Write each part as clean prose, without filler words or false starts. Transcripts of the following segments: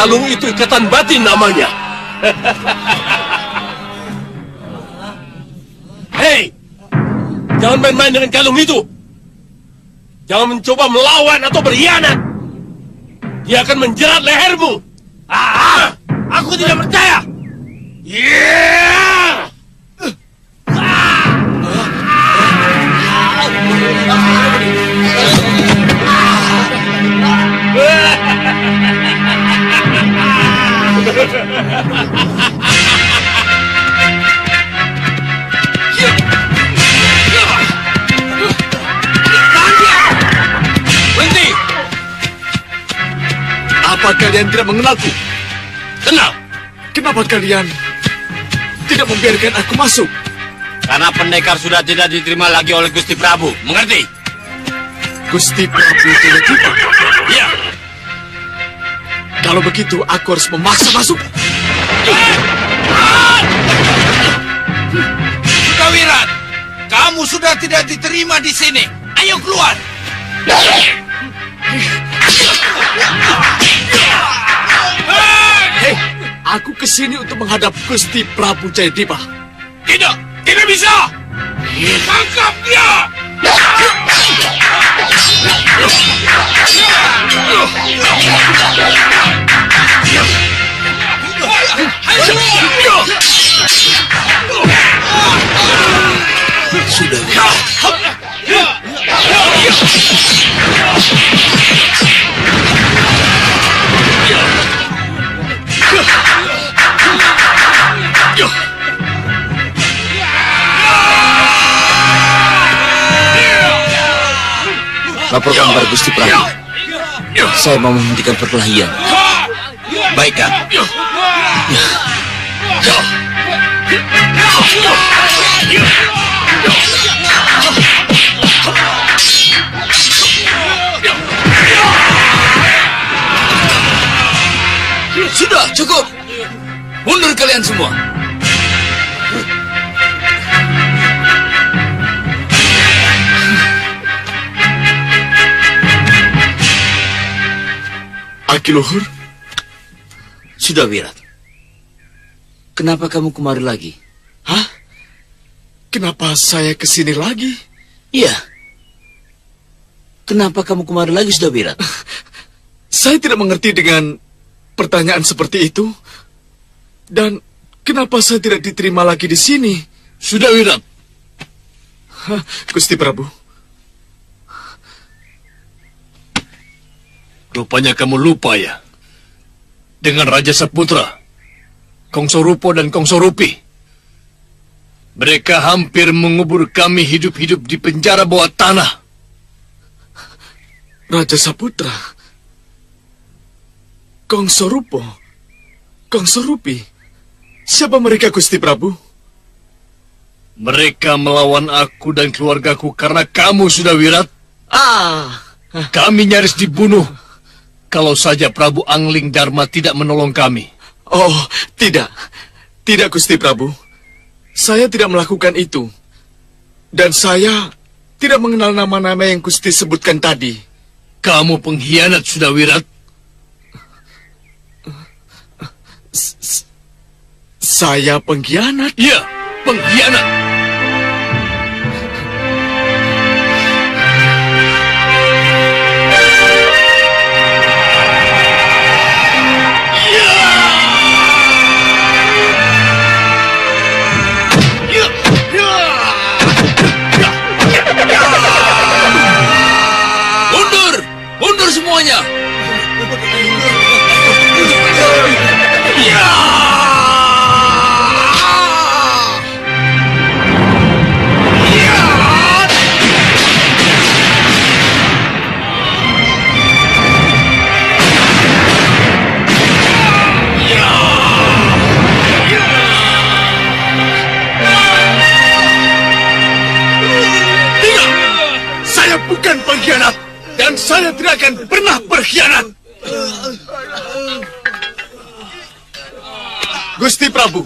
Kalung itu ikatan batin namanya. Hei, jangan main-main dengan kalung itu. Jangan mencoba melawan atau berkhianat. Dia akan menjerat lehermu. Aku tidak percaya. Yeah! Berhenti! Apa kalian tidak mengenalku? Kenal? Kenapa kalian tidak membiarkan aku masuk? Karena pendekar sudah tidak diterima lagi oleh Gusti Prabu. Mengerti? Gusti Prabu Jayadipa. Iya. Kalau begitu, aku harus memaksa masuk. Sudawirat, kamu sudah tidak diterima di sini. Ayo keluar. Hei, aku kesini untuk menghadap Gusti Prabu Jayadipa. Tidak, tidak bisa. Tangkap dia. Sudah. Laporkan pada Gusti Prabu. Saya mau menghentikan perkelahian. Baik, Kang. Sudah, cukup. Mundur kalian semua. Akiluhur, Sudawirat. Kenapa kamu kemari lagi? hah? Kenapa saya kesini lagi? Iya. Kenapa kamu kemari lagi, Sudawirat? Saya tidak mengerti dengan pertanyaan seperti itu. Dan kenapa saya tidak diterima lagi di sini? Sudawirat. Gusti Prabu. Rupanya kamu lupa ya. Dengan Raja Saputra, Kongso Rupo dan Kongso Rupi. Mereka hampir mengubur kami hidup-hidup di penjara bawah tanah. Raja Saputra, Kongso Rupo, Kongso Rupi. Siapa mereka, Gusti Prabu? Mereka melawan aku dan keluargaku karena kamu, Sudawirat. Kami nyaris dibunuh kalau saja Prabu Angling Dharma tidak menolong kami. Oh, tidak. Tidak, Gusti Prabu. Saya tidak melakukan itu. Dan saya tidak mengenal nama-nama yang Gusti sebutkan tadi. Kamu pengkhianat, Sudawirat. Saya pengkhianat? Iya, pengkhianat. Mundur semuanya. Tidak, saya bukan pengkhianat. Dan saya tidak akan pernah berkhianat. Gusti Prabu,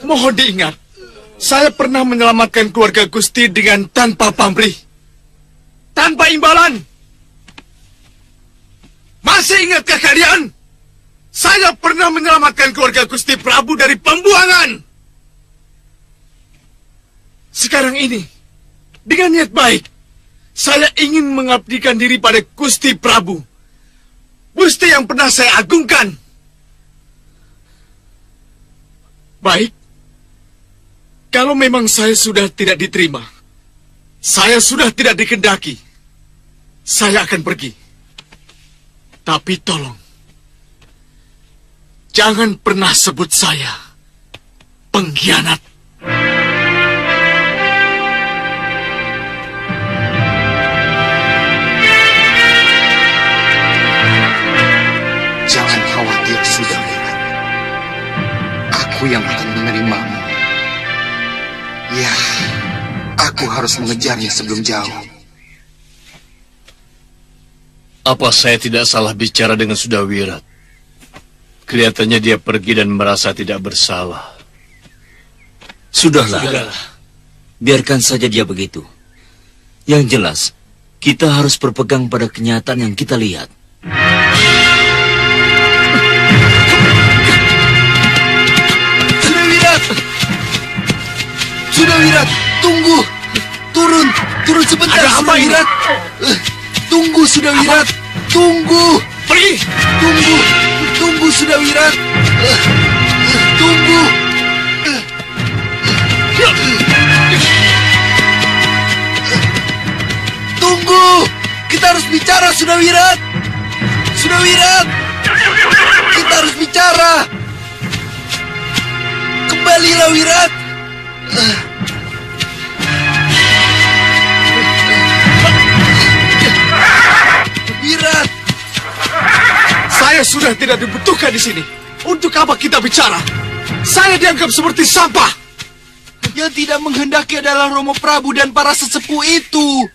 mohon diingat, saya pernah menyelamatkan keluarga Gusti dengan tanpa pamrih, tanpa imbalan. Masih ingatkah kalian? Saya pernah menyelamatkan keluarga Gusti Prabu dari pembuangan. Sekarang ini, dengan niat baik, saya ingin mengabdikan diri pada Gusti Prabu. Gusti yang pernah saya agungkan. Baik, kalau memang saya sudah tidak diterima, saya sudah tidak dikehendaki, saya akan pergi. Tapi tolong, jangan pernah sebut saya pengkhianat. Jangan khawatir, Sudawirat. Aku yang akan menerimamu. Ya, aku harus mengejarnya sebelum jauh. Apa saya tidak salah bicara dengan Sudawirat? Kelihatannya dia pergi dan merasa tidak bersalah. Sudahlah. Biarkan saja dia begitu. Yang jelas, kita harus berpegang pada kenyataan yang kita lihat. Sudawirat, tunggu. Turun sebentar. Ada apa ini? Sudawirat. Tunggu, Sudawirat. Tunggu. Pergi! Tunggu, Sudawirat. Tunggu. Tunggu. Kita harus bicara, Sudawirat. Sudawirat. Kita harus bicara. Kembalilah, Wirat. Wirat. Saya sudah tidak dibutuhkan di sini. Untuk apa kita bicara? Saya dianggap seperti sampah. Yang tidak menghendaki adalah Romo Prabu dan para sesepuh itu.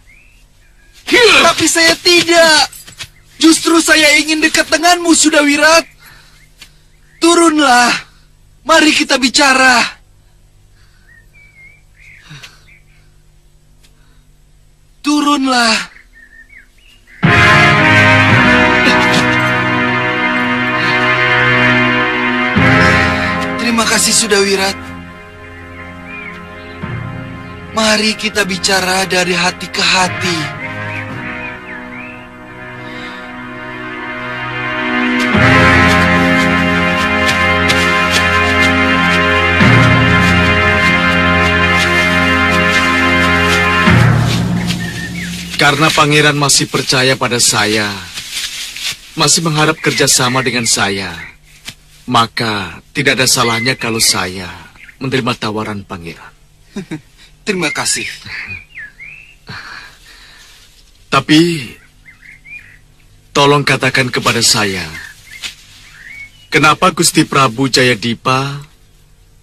Tapi saya tidak. Justru saya ingin dekat denganmu, Sudawirat. Turunlah. Mari kita bicara. Turunlah. Terima kasih, Sudawirat. Mari kita bicara dari hati ke hati. Karena pangeran masih percaya pada saya, masih mengharap kerjasama dengan saya, maka tidak ada salahnya kalau saya menerima tawaran pangeran. Terima kasih. Tapi, tolong katakan kepada saya, kenapa Gusti Prabu Jayadipa,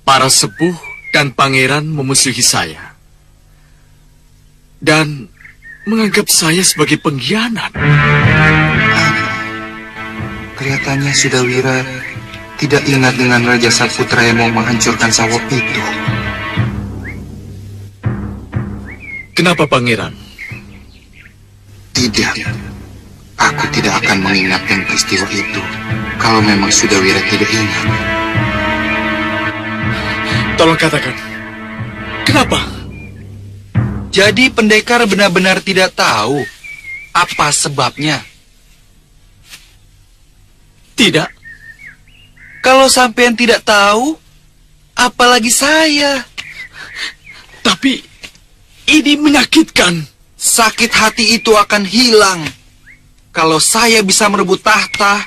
para sepuh dan pangeran memusuhi saya? Dan menganggap saya sebagai pengkhianat. Kelihatannya Sudawirat tidak ingat dengan Raja Saputra yang mau menghancurkan sawah itu. Kenapa, Pangeran? Tidak. Aku tidak akan mengingatkan peristiwa itu kalau memang Sudawirat tidak ingat. Tolong katakan, kenapa? Jadi pendekar benar-benar tidak tahu apa sebabnya. Tidak. Kalau sampean tidak tahu, apalagi saya. Tapi ini menyakitkan. Sakit hati itu akan hilang kalau saya bisa merebut tahta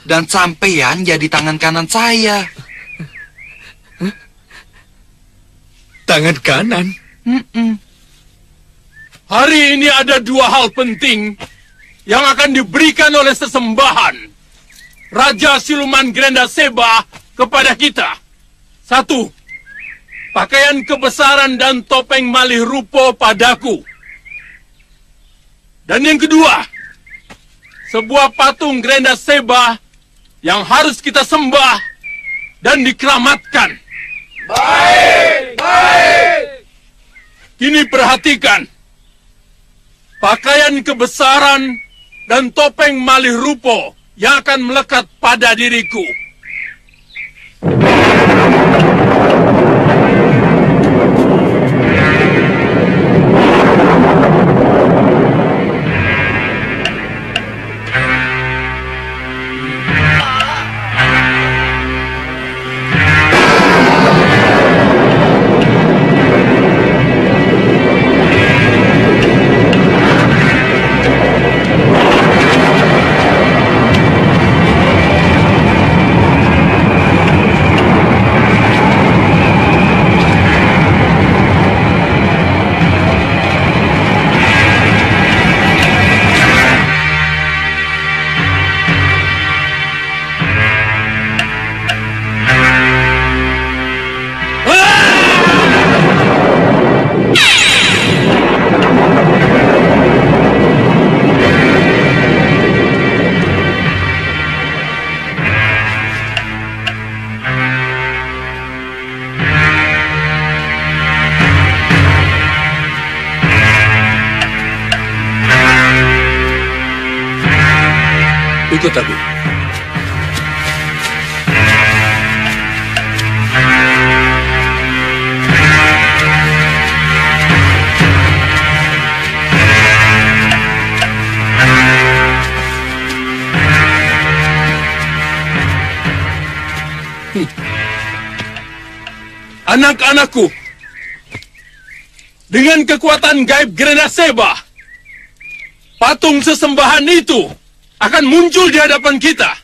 dan sampean jadi tangan kanan saya. Tangan kanan? Hari ini ada dua hal penting yang akan diberikan oleh sesembahan Raja Siluman Grenda Seba kepada kita. 1. Pakaian kebesaran dan topeng malih rupo padaku. Dan yang kedua, sebuah patung Grenda Seba yang harus kita sembah dan dikeramatkan. Baik. Kini perhatikan. Pakaian kebesaran dan topeng malih rupo yang akan melekat pada diriku. Ikut aku. Anak-anakku, dengan kekuatan gaib Grenda Seba, patung sesembahan itu akan muncul di hadapan kita.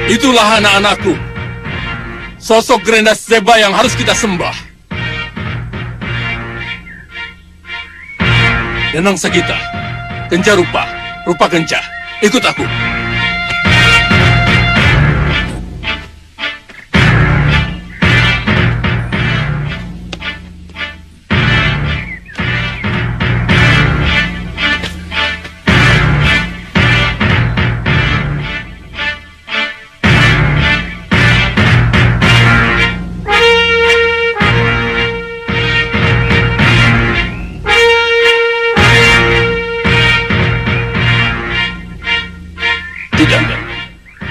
Itulah anak-anakku, sosok Grenda Seba yang harus kita sembah. Danang Sagita, Kenca Rupa, Rupa Kenca, ikut aku.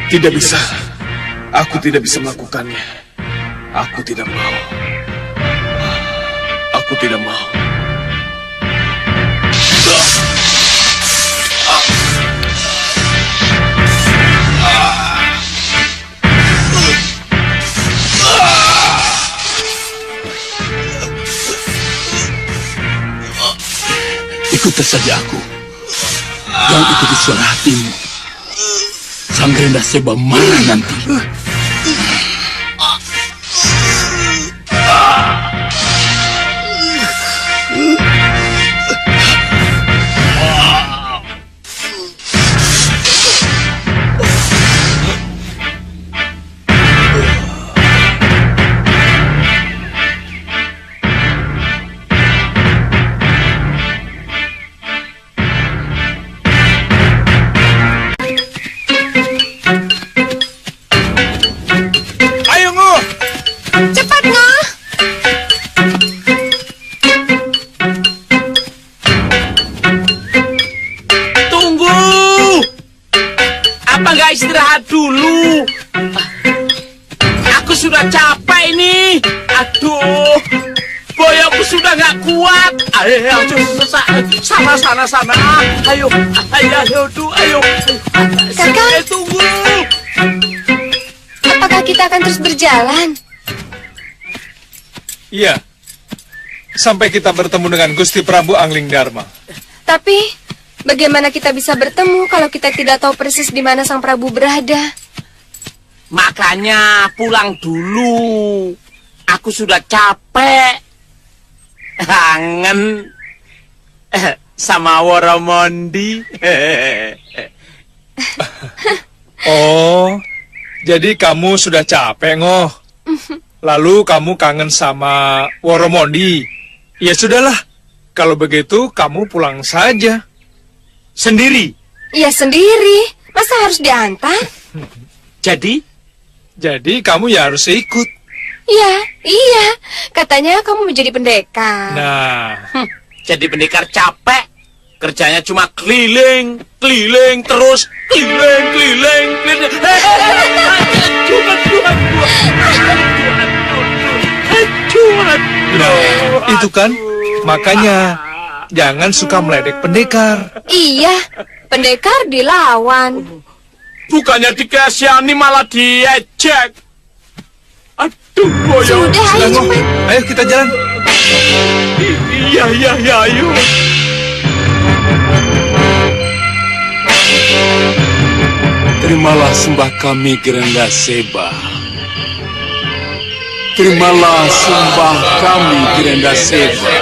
Tidak bisa. Aku tidak bisa melakukannya. Aku tidak mau. Aku tidak mau. Ikuti saja aku. Jangan ikuti suara hatimu. Sang Grenda Seba marah nanti. Kenapa nggak istirahat dulu? Aku sudah capek ini. Aduh, boyokku sudah nggak kuat. Ayo, sana. Ayo, ayo. Kakak. Tunggu. Apakah kita akan terus berjalan? Iya, sampai kita bertemu dengan Gusti Prabu Angling Dharma. Tapi, bagaimana kita bisa bertemu kalau kita tidak tahu persis di mana Sang Prabu berada? Makanya pulang dulu. Aku sudah capek. Kangen sama Woromondi. Oh, jadi kamu sudah capek, Ngoh. Lalu kamu kangen sama Woromondi. Ya sudahlah, kalau begitu kamu pulang saja. Sendiri. Ya sendiri. Masa harus diantar? Jadi? Jadi kamu ya harus ikut. Ya, iya. Katanya kamu menjadi pendekar. Nah, Jadi pendekar capek. Kerjanya cuma keliling terus. Keliling. nah, itu kan makanya jangan suka meledek pendekar. Iya, pendekar dilawan. Bukannya dikasihani malah diejek. Aduh, boyo. Sudah, ayo Ngoh, cepat. ayo kita jalan. Iya, ayo. Terimalah sembah kami, Grenda Seba. Terimalah sembah kami, Grenda Seba.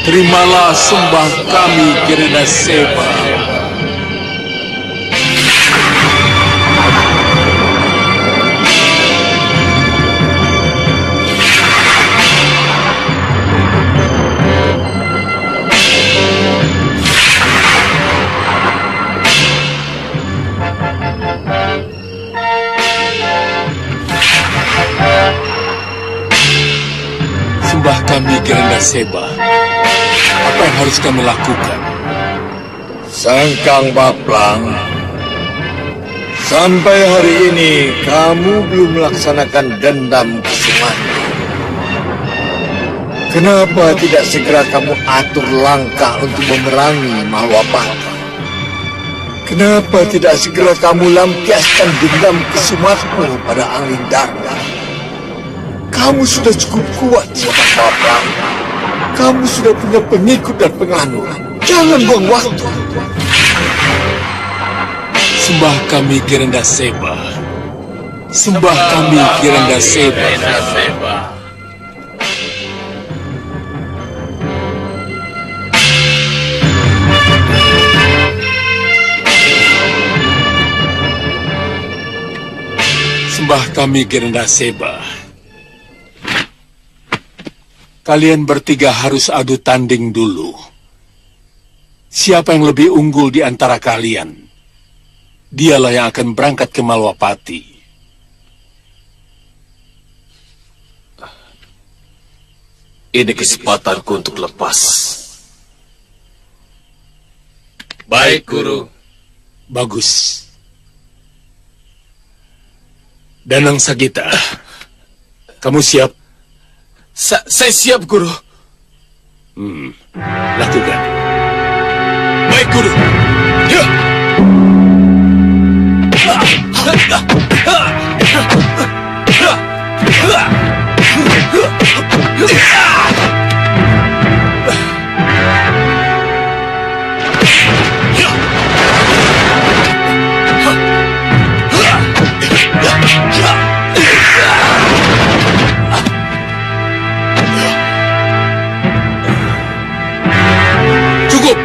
Terimalah sembah kami, Grenda Seba. Sembah kami, Grenda Seba. Apa yang harus kami lakukan? Sangkang Baplang, sampai hari ini kamu belum melaksanakan dendam Kesumani. Kenapa tidak segera kamu atur langkah untuk memerangi Mahwapati? Kenapa tidak segera kamu lampiaskan dendam Kesumatmu pada Angling Dharma? Kamu sudah cukup kuat, Sobat Baplang. Kamu sudah punya pengikut dan penganut. Jangan buang waktu. Sembah kami, Grenda Seba. Sembah kami, Grenda Seba. Sembah kami, Grenda Seba. Kalian bertiga harus adu tanding dulu. Siapa yang lebih unggul di antara kalian, dialah yang akan berangkat ke Malwapati. Ini kesempatanku untuk lepas. Baik, Guru. Bagus. Danang Sagita, kamu siap? Saya siap, Guru. Lakukan. Baik, Guru. Ya. Cukup.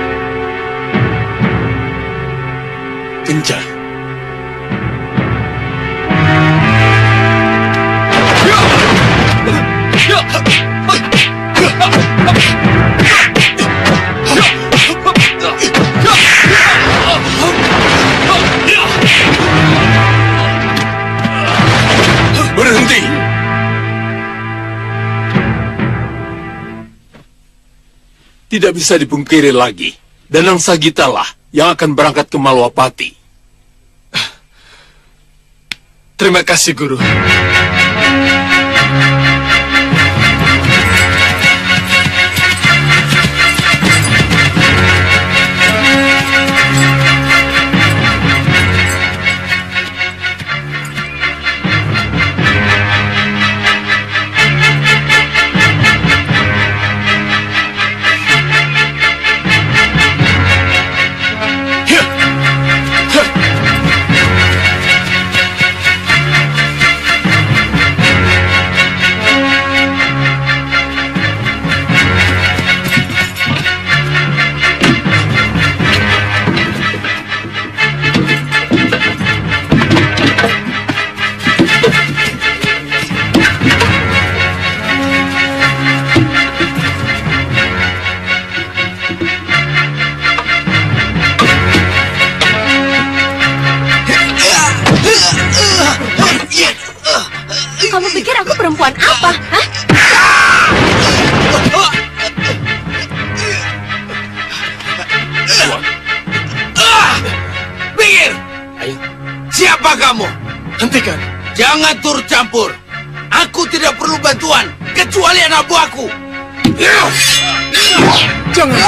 Kencang. Berhenti. Tidak bisa dipungkiri lagi. Danang Sagita lah yang akan berangkat ke Malwapati. Terima kasih, Guru. Kamu pikir aku perempuan apa? Hah? Minggir! Ayo. Siapa kamu? Hentikan. Jangan turut campur. Aku tidak perlu bantuan, kecuali anak buahku. Jangan.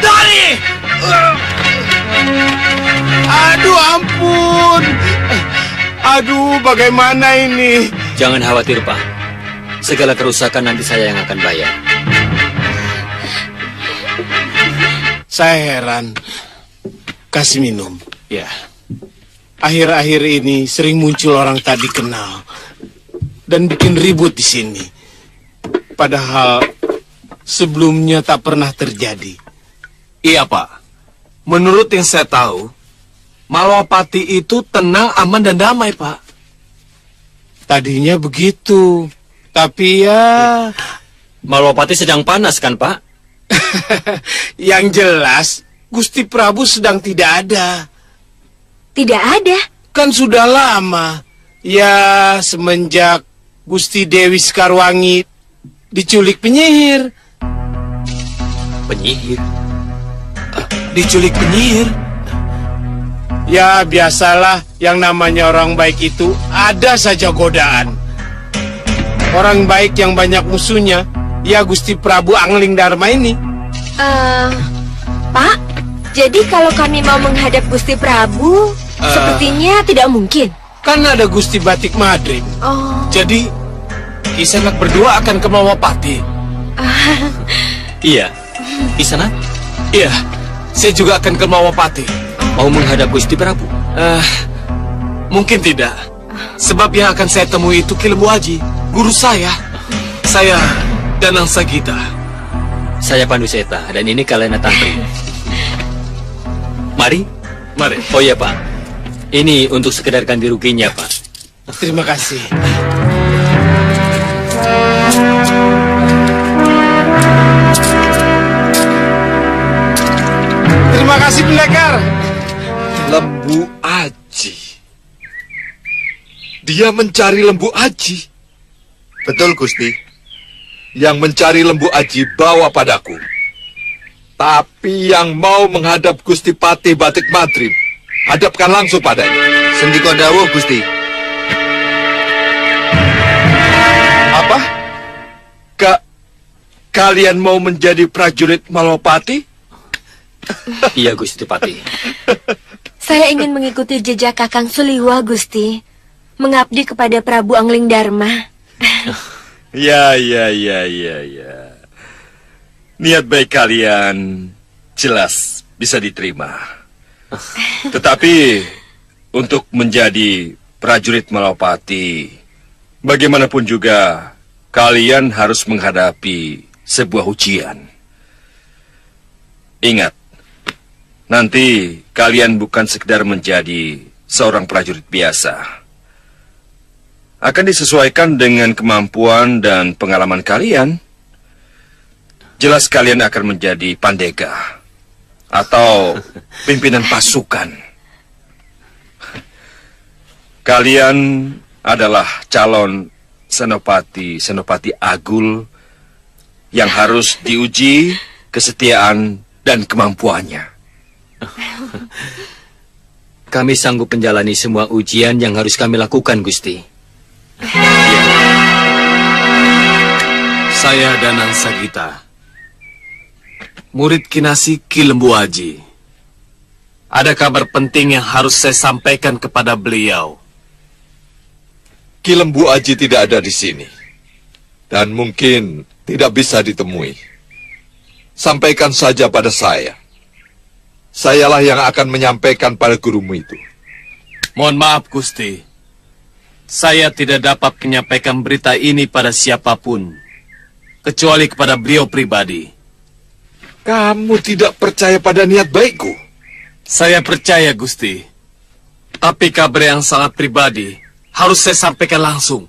Dari! Aduh, ampun. Aduh, bagaimana ini? Jangan khawatir, Pak. Segala kerusakan nanti saya yang akan bayar. Saya heran. Kasih minum. Ya. Akhir-akhir ini sering muncul orang tak dikenal dan bikin ribut di sini. Padahal sebelumnya tak pernah terjadi. Iya, Pak. Menurut yang saya tahu, Malwapati itu tenang, aman, dan damai, Pak. Tadinya begitu. Tapi ya... Malwapati sedang panas kan, Pak? Yang jelas, Gusti Prabu sedang tidak ada. Tidak ada. Kan sudah lama. Ya, semenjak Gusti Dewi Sekarwangi diculik penyihir. Penyihir? Diculik penyihir? Ya, biasalah yang namanya orang baik itu ada saja godaan. Orang baik yang banyak musuhnya, ya Gusti Prabu Angling Dharma ini. Pak, jadi kalau kami mau menghadap Gusti Prabu, sepertinya tidak mungkin. Kan ada Gusti Batik Madrim. Oh. Jadi, Kisanak berdua akan ke Malwapati. Iya. Di sana Iya, saya juga akan ke Malwapati. mau menghadap Gusti Prabu. Mungkin tidak. Sebab yang akan saya temui itu Ki Lembu Aji, guru saya. Saya Danang Sagita. Saya Pandu Seta dan ini Kalena Tantri. Mari. Mari. Oh iya, Pak. Ini untuk sekedar ganti ruginya, Pak. Terima kasih. Terima kasih, pendekar. Lembu Aji. Dia mencari Lembu Aji. Betul, Gusti. Yang mencari Lembu Aji bawa padaku. Tapi yang mau menghadap Gusti Pati Batik Madrim, hadapkan langsung padanya. Sendika dawuh, Gusti. Apa? Kalian mau menjadi prajurit Malwapati? Iya, Gusti Pati. Saya ingin mengikuti jejak Kakang Suliwa, Gusti. Mengabdi kepada Prabu Angling Dharma. Ya. Niat baik kalian jelas bisa diterima. Tetapi untuk menjadi prajurit Malwapati, bagaimanapun juga kalian harus menghadapi sebuah ujian. Ingat, nanti kalian bukan sekedar menjadi seorang prajurit biasa. Akan disesuaikan dengan kemampuan dan pengalaman kalian. Jelas kalian akan menjadi pandega atau pimpinan pasukan. Kalian adalah calon senopati Agul yang harus diuji kesetiaan dan kemampuannya. Kami sanggup menjalani semua ujian yang harus kami lakukan, Gusti. Saya Danang Sagita, murid Kinasi Ki Lembu Aji. Ada kabar penting yang harus saya sampaikan kepada beliau. Ki Lembu Aji tidak ada di sini. Dan mungkin tidak bisa ditemui. Sampaikan saja pada saya. Sayalah yang akan menyampaikan pada gurumu itu. Mohon maaf, Gusti. Saya tidak dapat menyampaikan berita ini pada siapapun, kecuali kepada beliau pribadi. Kamu tidak percaya pada niat baikku? Saya percaya, Gusti. Tapi kabar yang sangat pribadi harus saya sampaikan langsung.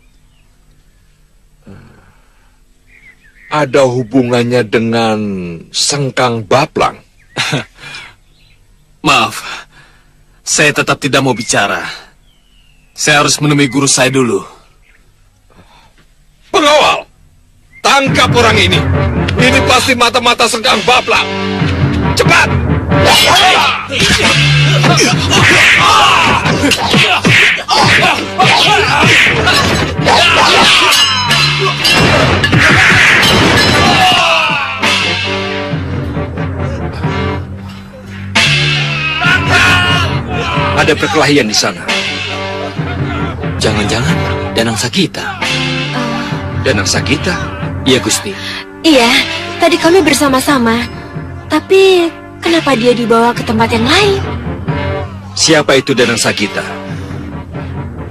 Ada hubungannya dengan Sengkang Baplang? Maaf, saya tetap tidak mau bicara. Saya harus menemui guru saya dulu. Pengawal, tangkap orang ini. Ini pasti mata-mata Sengkang Baplang. Cepat! Ada perkelahian di sana. Jangan-jangan Danang Sagita. Danang Sagita? Iya, Gusti. Iya, tadi kami bersama-sama. Tapi kenapa dia dibawa ke tempat yang lain? Siapa itu Danang Sagita?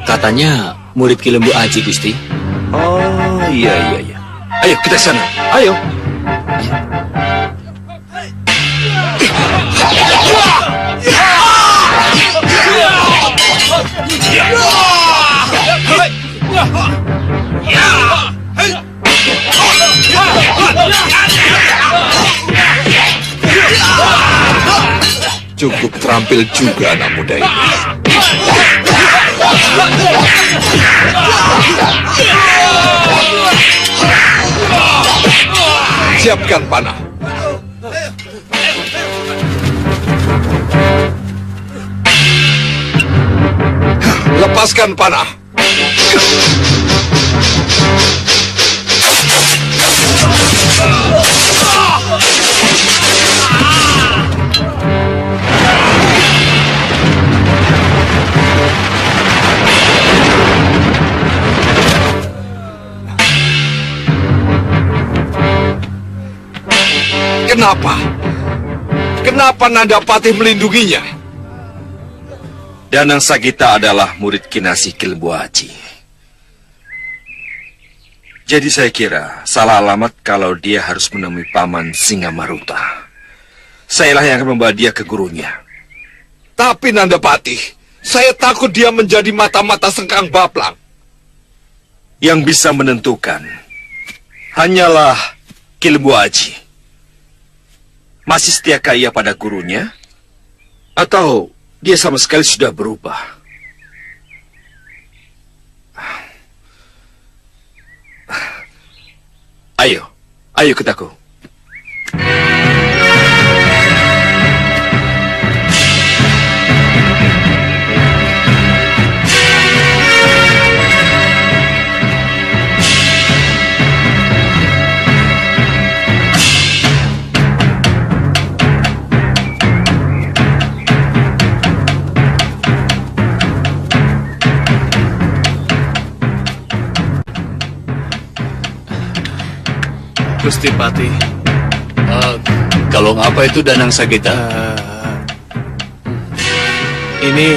Katanya murid Ki Lembu Aji, Gusti. Oh, iya. Ayo, kita sana. Ayo. Cukup terampil juga anak muda ini. Siapkan panah. Lepaskan panah. Kenapa? Kenapa Nandapati melindunginya? Danang Sagita adalah murid Kinasi Ki Lembu Aji. Jadi saya kira salah alamat kalau dia harus menemui Paman Singamaruta. Sayalah yang akan membawa dia ke gurunya. Tapi Nandapati, saya takut dia menjadi mata-mata Sengkang Baplang. Yang bisa menentukan hanyalah Ki Lembu Aji. Masih setiakah ia pada gurunya? Atau dia sama sekali sudah berubah? Ayo ikut aku. Gusti Pati. Kalung apa itu Danang Sagita? Ini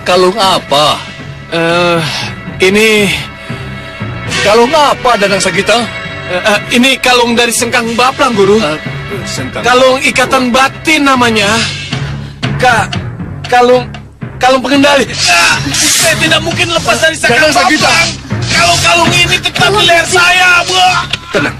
kalung apa? Ini Kalung apa, Danang Sagita? Ini kalung dari Sengkang Baplang, Guru. Kalung ikatan batin namanya. Kalung pengendali. Saya tidak mungkin lepas dari Sengkang Baplang. Kalau kalung ini tetap di leher saya, Bu. Tenang.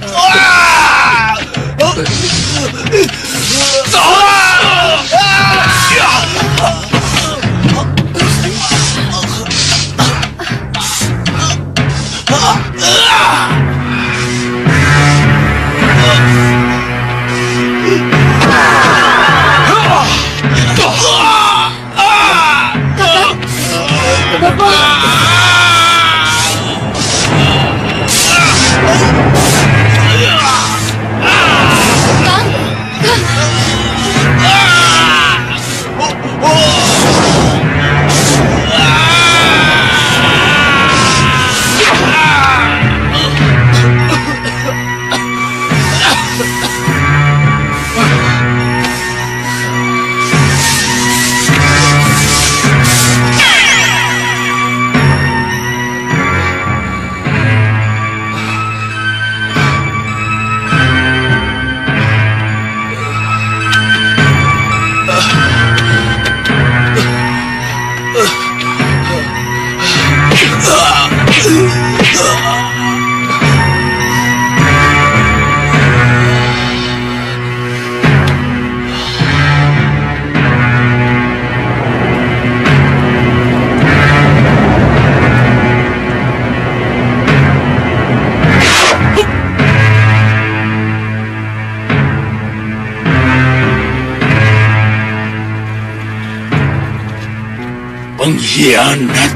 Pengkhianat.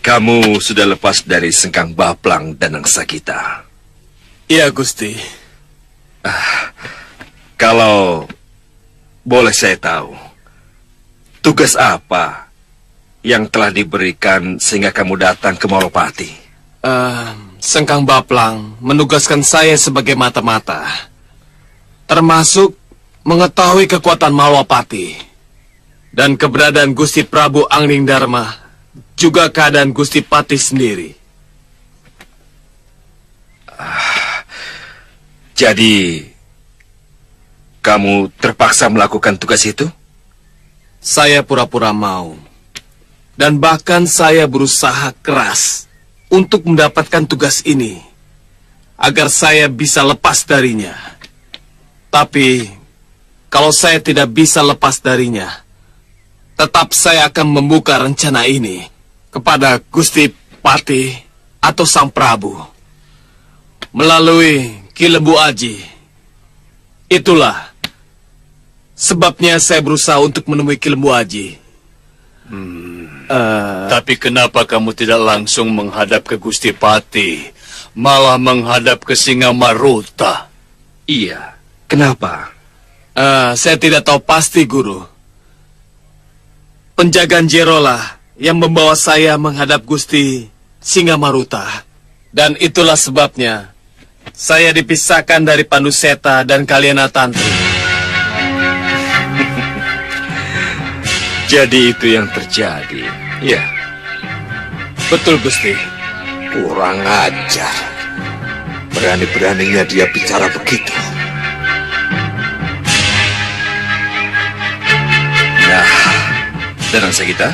Kamu sudah lepas dari Sengkang Baplang dan Nangsagita. Iya, Gusti. Kalau boleh saya tahu, tugas apa yang telah diberikan sehingga kamu datang ke Malopati? Sengkang Baplang menugaskan saya sebagai mata-mata, termasuk mengetahui kekuatan Malopati dan keberadaan Gusti Prabu Angling Darma, juga keadaan Gusti Pati sendiri. Jadi, kamu terpaksa melakukan tugas itu? Saya pura-pura mau, dan bahkan saya berusaha keras untuk mendapatkan tugas ini, agar saya bisa lepas darinya. Tapi kalau saya tidak bisa lepas darinya, tetap saya akan membuka rencana ini kepada Gusti Pati atau Sang Prabu melalui Ki Lembu Aji. Itulah sebabnya saya berusaha untuk menemui Ki Lembu Aji. Tapi kenapa kamu tidak langsung menghadap ke Gusti Pati, malah menghadap ke Singamaruta? Iya, kenapa? Saya tidak tahu pasti, Guru. Penjagaan Jerolah yang membawa saya menghadap Gusti Singamaruta. Dan itulah sebabnya saya dipisahkan dari Panduseta dan Kaliana Tantri. Jadi itu yang terjadi. Ya. Betul, Gusti. Kurang ajar. Berani-beraninya dia bicara begitu. Nah, Danang Sagita,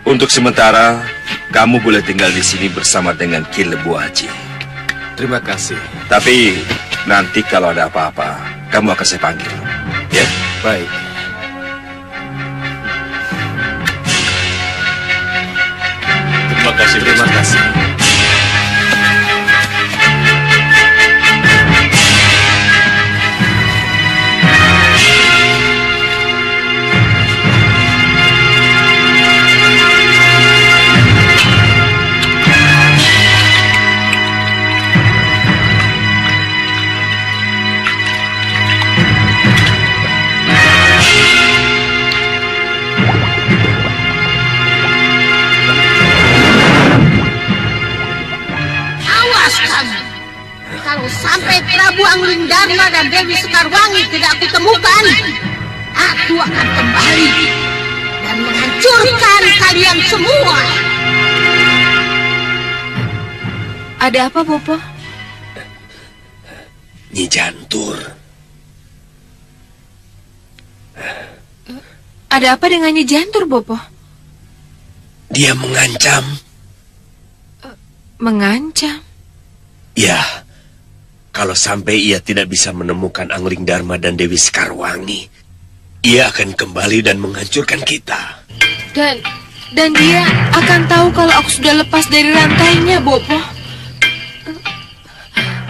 untuk sementara kamu boleh tinggal di sini bersama dengan Ki Lembu Aji. Terima kasih. Tapi nanti kalau ada apa-apa, kamu akan saya panggil. Ya? Baik. Terima kasih. Terima kasih. Kalau sampai Prabu Angling Darma dan Dewi Sekarwangi tidak aku temukan, aku akan kembali dan menghancurkan kalian semua. Ada apa, Bopo? Nyi Jantur. Ada apa dengan Nyi Jantur, Bopo? Dia mengancam. Mengancam? Ya, kalau sampai ia tidak bisa menemukan Angling Dharma dan Dewi Sekarwangi, ia akan kembali dan menghancurkan kita. Dan dia akan tahu kalau aku sudah lepas dari rantainya, Bopo.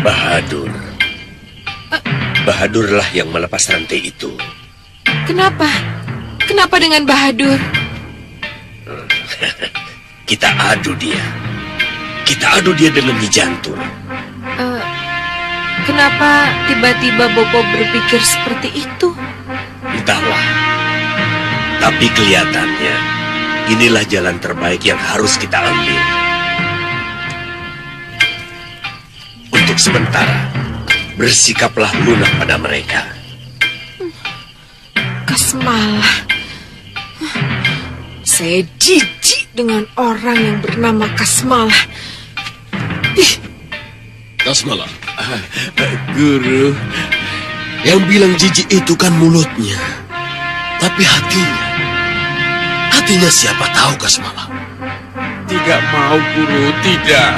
Bahadur. Bahadurlah yang melepas rantai itu. Kenapa? Kenapa dengan Bahadur? Kita adu dia. Kita adu dia dengan Nyi Jantur. Kenapa tiba-tiba Bopo berpikir seperti itu? Entahlah. Tapi kelihatannya inilah jalan terbaik yang harus kita ambil. Untuk sementara, bersikaplah lunak pada mereka. Kasmalah. Saya jijik dengan orang yang bernama Kasmalah. Kasmalah. Guru, yang bilang jijik itu kan mulutnya. Tapi hatinya siapa tahu, Kasmalah. Tidak mau, Guru, tidak.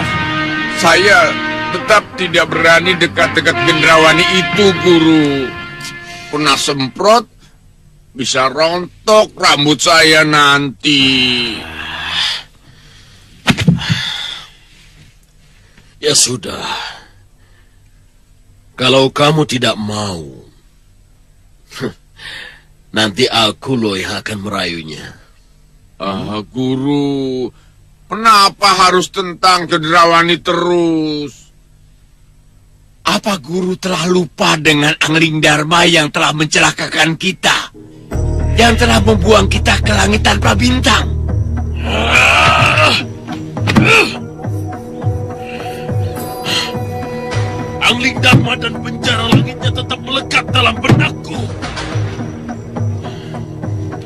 Saya tetap tidak berani dekat-dekat Gendrawani itu, Guru. Kena semprot, bisa rontok rambut saya nanti. Ya sudah. Kalau kamu tidak mau, nanti aku loh yang akan merayunya. Guru, kenapa harus tentang Gendrawani terus? Apa guru telah lupa dengan Angling Dharma yang telah mencelakakan kita? Yang telah membuang kita ke langit tanpa bintang? Angling Dharma dan penjara langitnya tetap melekat dalam benakku.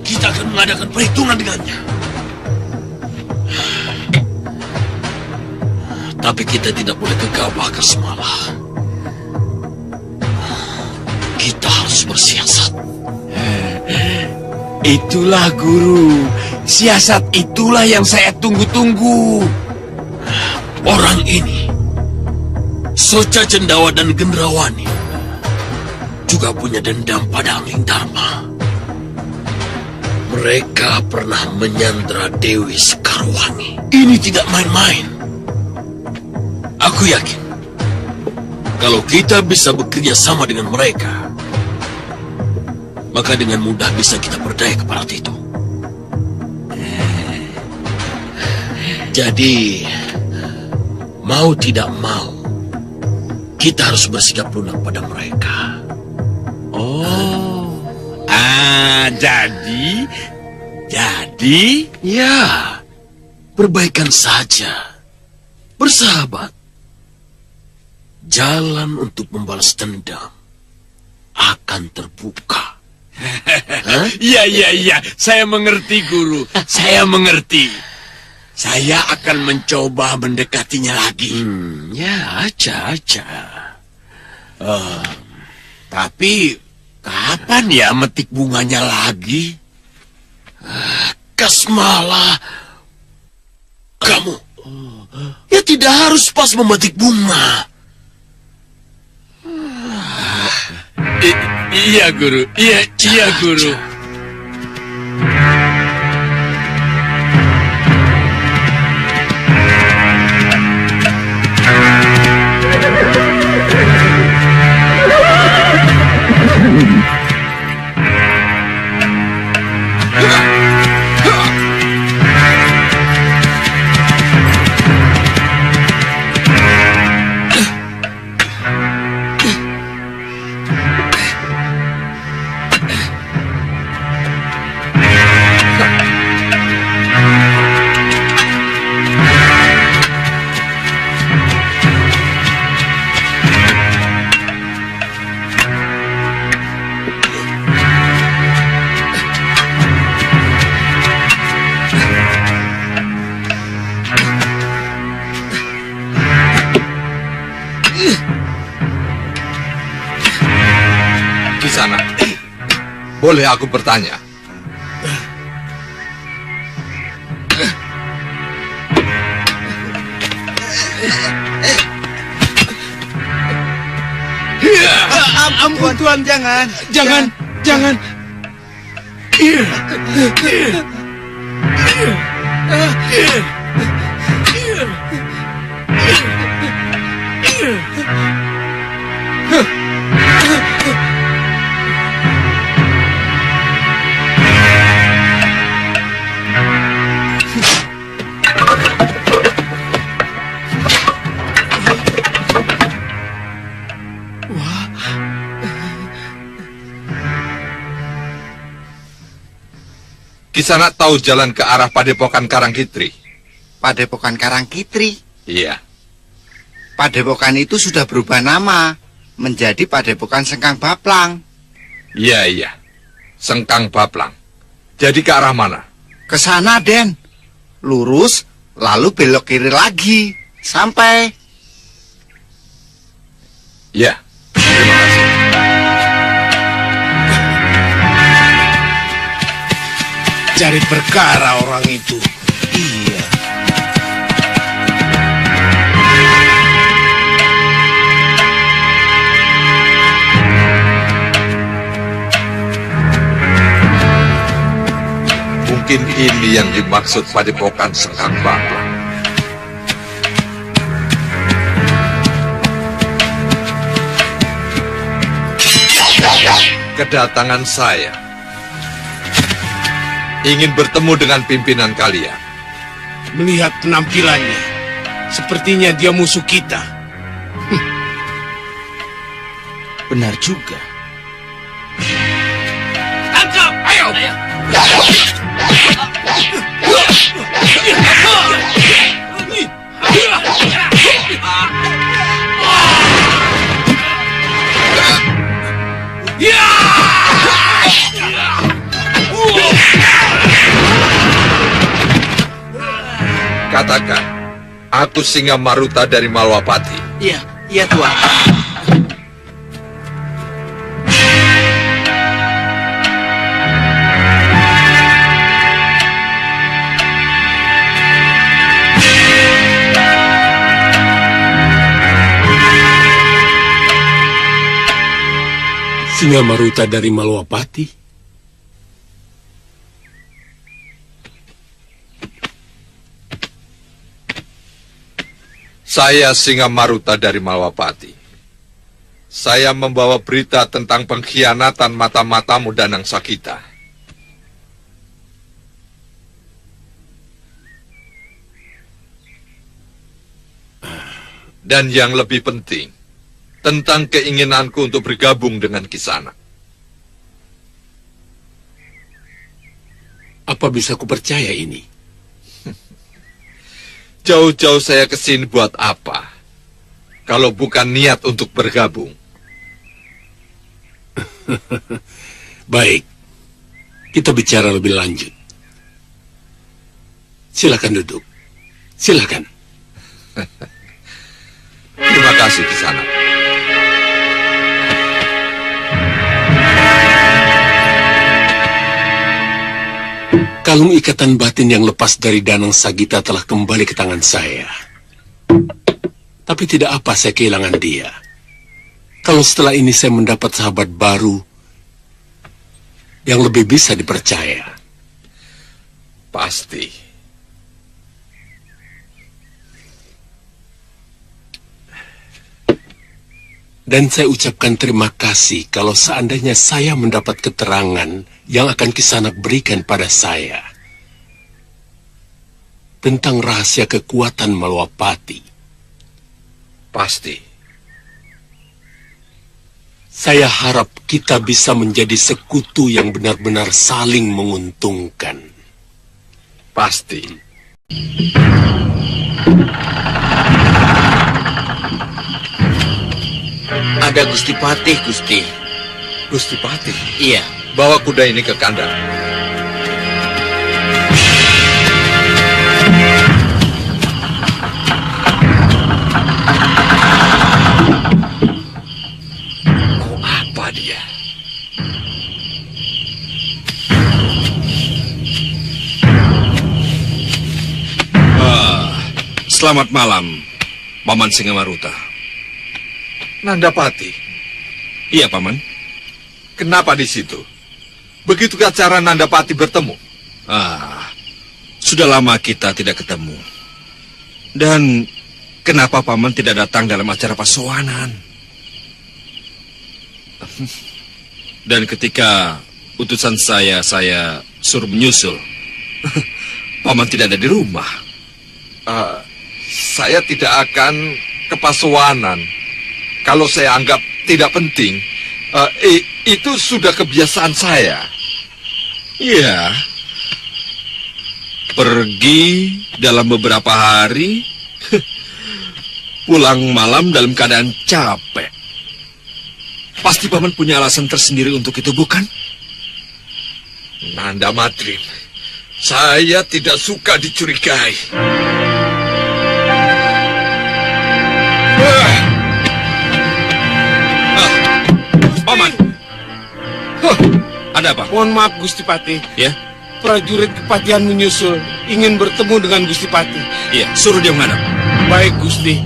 Kita akan mengadakan perhitungan dengannya. Tapi kita tidak boleh gegabah, Kasmalah. Kita harus bersiasat. Itulah, Guru. Siasat itulah yang saya tunggu-tunggu. Orang ini, Soca Cendawa dan Gendrawani, juga punya dendam pada Angling Dharma. Mereka pernah menyandra Dewi Sekarwangi. Ini tidak main-main. Aku yakin, kalau kita bisa bekerja sama dengan mereka, maka dengan mudah bisa kita berdaya kepada itu. Jadi, mau tidak mau, kita harus bersikap lunak pada mereka. Jadi, ya, perbaikan saja, bersahabat. Jalan untuk membalas dendam akan terbuka. Iya, saya mengerti, Guru. Saya mengerti. Saya akan mencoba mendekatinya lagi. Ya, aja. Tapi kapan ya metik bunganya lagi? Kasmalah, kamu ya tidak harus pas memetik bunga. Iya, Guru. Iya, Guru. boleh aku bertanya? Ampun Tuan, jangan. Jangan. Kisanak tahu jalan ke arah Padepokan Karangkitri? Padepokan Karangkitri? Iya. Padepokan itu sudah berubah nama menjadi Padepokan Sengkang Baplang. Iya. Sengkang Baplang. Jadi ke arah mana? Ke sana, Den. Lurus, lalu belok kiri lagi. Sampai. Ya, terima kasih. Cari perkara orang itu. Iya. Mungkin ini yang dimaksud Padepokan Sengkang Baplang. Kedatangan saya ingin bertemu dengan pimpinan kalian. Melihat penampilannya, sepertinya dia musuh kita. Benar juga. Tangkap! Ayo! Katakan, aku Singa Maruta dari Malwapati. Iya Tuan. Singa Maruta dari Malwapati? Saya Singa Maruta dari Malwapati. Saya membawa berita tentang pengkhianatan mata-matamu Danang Sakita. Dan yang lebih penting, tentang keinginanku untuk bergabung dengan Kisanak. Apa bisa kupercaya ini? Jauh-jauh saya ke sini buat apa? Kalau bukan niat untuk bergabung. Baik, kita bicara lebih lanjut. Silakan duduk. Silakan. Terima kasih, Kisanak. Kalung ikatan batin yang lepas dari Danang Sagita telah kembali ke tangan saya. Tapi tidak apa saya kehilangan dia. Kalau setelah ini saya mendapat sahabat baru yang lebih bisa dipercaya. Pasti. Dan saya ucapkan terima kasih kalau seandainya saya mendapat keterangan yang akan Kisanak berikan pada saya tentang rahasia kekuatan Malwapati. Pasti. Saya harap kita bisa menjadi sekutu yang benar-benar saling menguntungkan. Pasti. Ada Gusti Patih, Gusti. Gusti Patih? Iya. Bawa kuda ini ke kandang. Mau apa dia? Selamat malam, Paman Singamaruta. Nandapati, Iya, Paman. kenapa di situ? Begitukah cara Nandapati bertemu? Sudah lama kita tidak ketemu. Dan kenapa Paman tidak datang dalam acara pasowanan? Dan ketika utusan saya suruh menyusul, Paman tidak ada di rumah. Saya tidak akan ke pasowanan kalau saya anggap tidak penting. Itu sudah kebiasaan saya. Iya. Pergi dalam beberapa hari, pulang malam dalam keadaan capek. Pasti Paman punya alasan tersendiri untuk itu, bukan? Nanda Madrim, saya tidak suka dicurigai. Paman, ada apa? Mohon maaf Gusti Patih. Ya? Prajurit Kepatihan menyusul, ingin bertemu dengan Gusti Patih. Iya, suruh dia menghadap. Baik Gusti.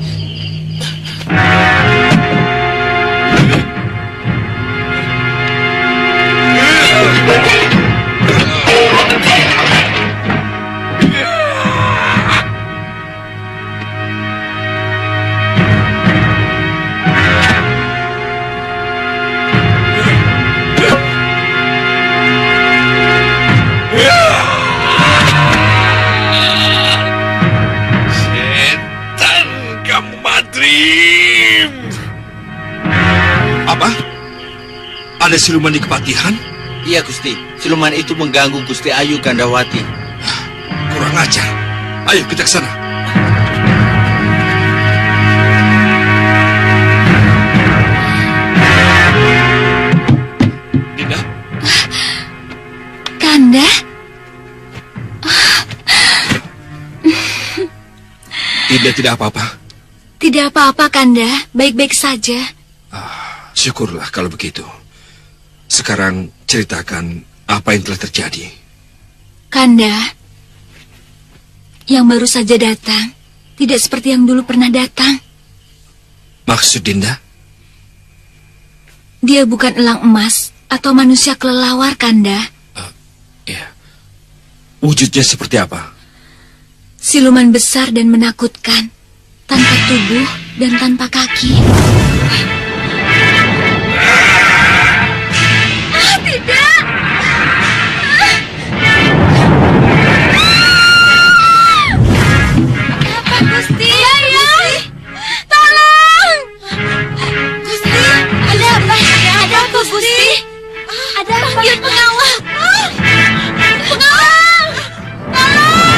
Setan kamu, Madrim. Apa? Ada siluman di Kepatihan? Iya Gusti, siluman itu mengganggu Gusti Ayu Gandawati. Kurang ajar. Ayo kita ke sana. Dinda, Kanda? Dinda tidak apa-apa. Tidak apa-apa, Kanda. Baik-baik saja. Syukurlah kalau begitu. Sekarang ceritakan apa yang telah terjadi. Kanda, yang baru saja datang, tidak seperti yang dulu pernah datang. Maksud Dinda? Dia bukan elang emas atau manusia kelelawar, Kanda. Wujudnya seperti apa? Siluman besar dan menakutkan, tanpa tubuh dan tanpa kaki. Tidak! Apa, Gusti? Gusti? Tolong! Gusti, ada apa? Ada apa, Gusti? Ada apa? Panggil pengawal! Pengawal! Tolong!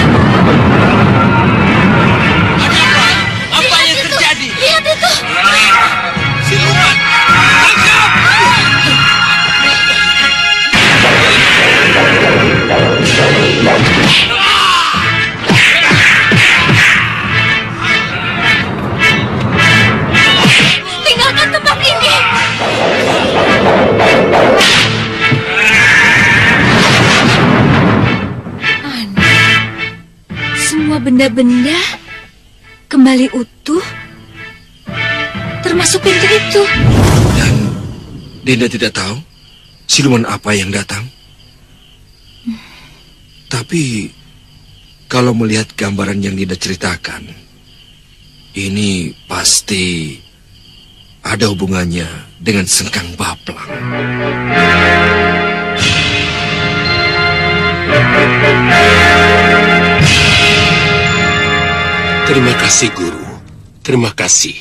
Apa yang terjadi? Lihat itu! Siluman! Tinggalkan tempat ini! Aneh. Semua benda-benda kembali utuh, termasuk pintu itu. Dan Dinda tidak tahu siluman apa yang datang. Tapi kalau melihat gambaran yang Dinda ceritakan, ini pasti ada hubungannya dengan Sengkang Baplang. Terima kasih, Guru. Terima kasih.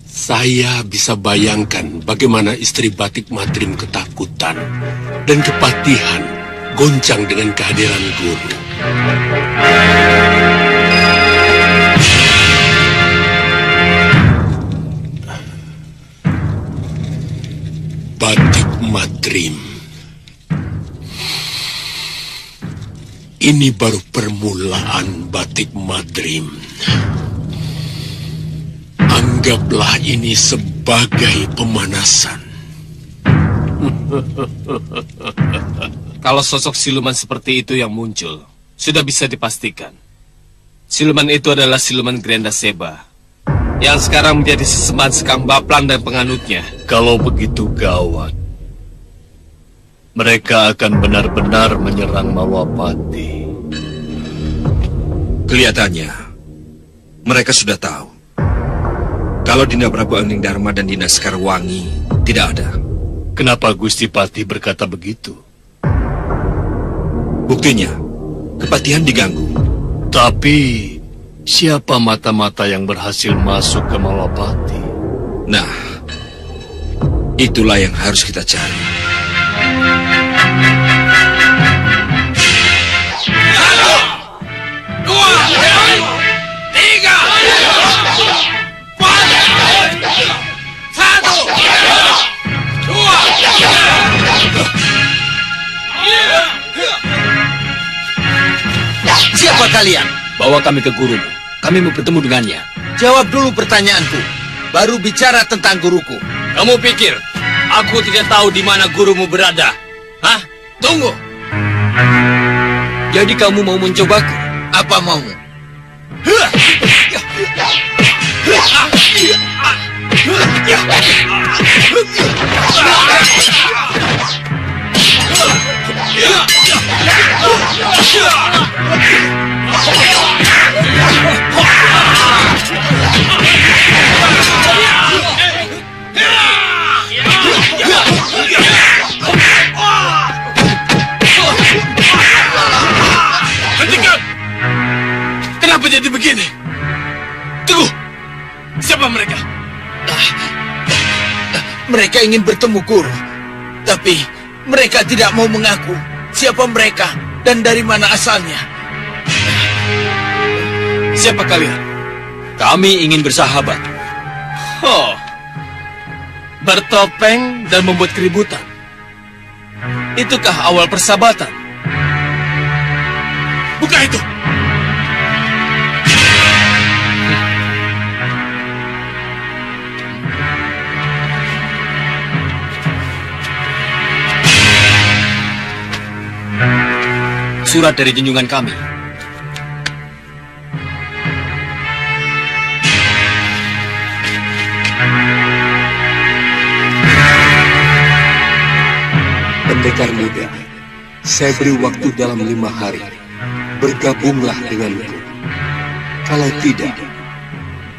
Saya bisa bayangkan bagaimana istri Batik Madrim ketakutan dan Kepatihan goncang dengan kehadiran Guru. Batik Madrim. Ini baru permulaan Batik Madrim. Anggaplah ini sebagai pemanasan. Kalau sosok siluman seperti itu yang muncul, sudah bisa dipastikan. Siluman itu adalah siluman Grenda Seba, yang sekarang menjadi sesembahan Sekang Baplang dan penganutnya. Kalau begitu gawat, mereka akan benar-benar menyerang Malwapati. Kelihatannya, mereka sudah tahu kalau Dinda Prabu Angling Darma dan Dinda Sekarwangi tidak ada. Kenapa Gusti Patih berkata begitu? Buktinya, kepatihan diganggu. Tapi, siapa mata-mata yang berhasil masuk ke Malwapati? Nah, itulah yang harus kita cari. Siapa kalian? Bawa kami ke gurumu. Kami mau bertemu dengannya. Jawab dulu pertanyaanku, baru bicara tentang guruku. Kamu pikir aku tidak tahu di mana gurumu berada? Hah? Tunggu. Jadi kamu mau mencobaku? Apa maumu? Hentikan! Kenapa jadi begini? Tunggu! Siapa mereka? Mereka ingin bertemu guru, tapi mereka tidak mau mengaku siapa mereka dan dari mana asalnya. Siapa kalian? Kami ingin bersahabat. Oh, bertopeng dan membuat keributan. Itukah awal persahabatan? Buka itu! Surat dari junjungan kami. Pendekar muda, saya beri waktu dalam 5 hari. Bergabunglah denganku. Kalau tidak,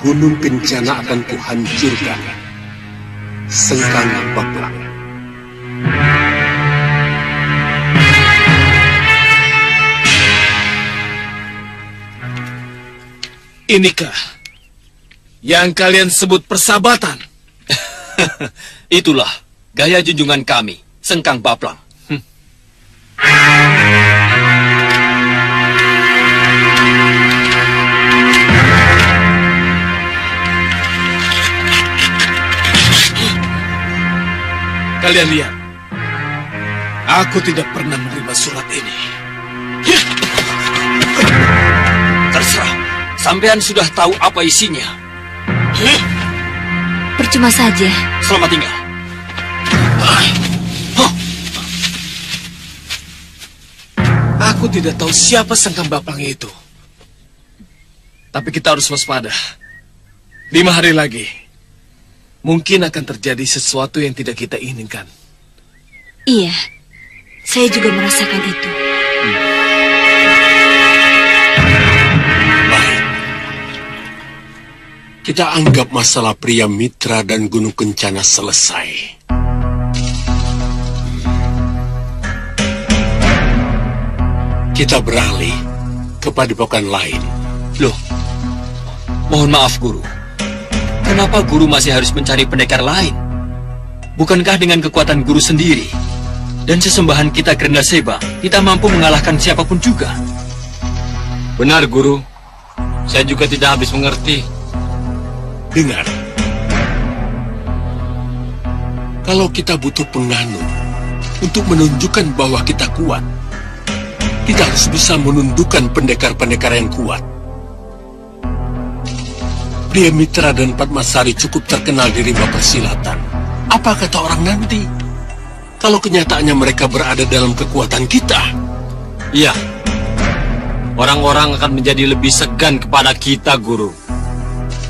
Gunung Kencana akan kuhancurkan. Sekang Baplang. Inikah yang kalian sebut persahabatan? Itulah gaya junjungan kami, Sengkang Baplang. Kalian lihat, aku tidak pernah menerima surat ini. Terserah, sampean sudah tahu apa isinya. Percuma saja. Selamat tinggal. Aku tidak tahu siapa Sengkang Baplang itu. Tapi kita harus waspada. 5 hari lagi, mungkin akan terjadi sesuatu yang tidak kita inginkan. Iya, saya juga merasakan itu. Baik. Kita anggap masalah pria Mitra dan Gunung Kencana selesai. Kita beralih ke padepokan lain. Loh, mohon maaf guru. Kenapa guru masih harus mencari pendekar lain? Bukankah dengan kekuatan guru sendiri dan sesembahan kita Grenda Seba, kita mampu mengalahkan siapapun juga? Benar guru. Saya juga tidak habis mengerti. Dengar. Kalau kita butuh penganut untuk menunjukkan bahwa kita kuat, kita harus bisa menundukkan pendekar-pendekar yang kuat. Pria Mitra dan Padmasari cukup terkenal di rimba persilatan. Apa kata orang nanti? Kalau kenyataannya mereka berada dalam kekuatan kita? Iya. orang-orang akan menjadi lebih segan kepada kita, Guru.